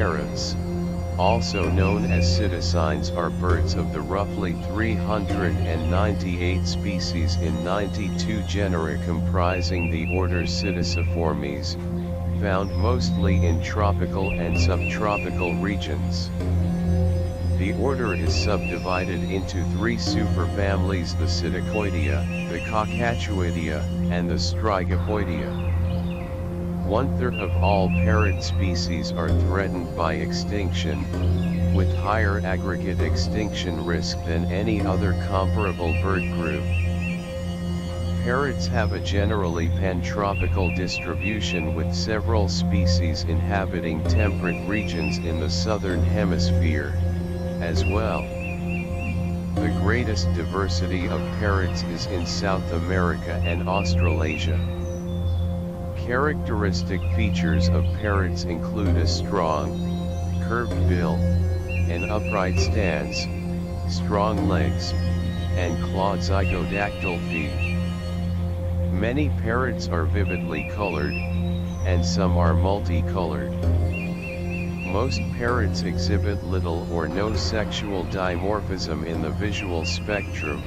Parrots, also known as psittacines, are birds of the roughly 398 species in 92 genera comprising the order Psittaciformes, found mostly in tropical and subtropical regions. The order is subdivided into three superfamilies: the Psittacoidea, the Cacatuoidea, and the Strigopoidea. One-third of all parrot species are threatened by extinction, with higher aggregate extinction risk than any other comparable bird group. Parrots have a generally pantropical distribution, with several species inhabiting temperate regions in the Southern Hemisphere, as well. The greatest diversity of parrots is in South America and Australasia. Characteristic features of parrots include a strong, curved bill, an upright stance, strong legs, and clawed zygodactyl feet. Many parrots are vividly colored, and some are multicolored. Most parrots exhibit little or no sexual dimorphism in the visual spectrum,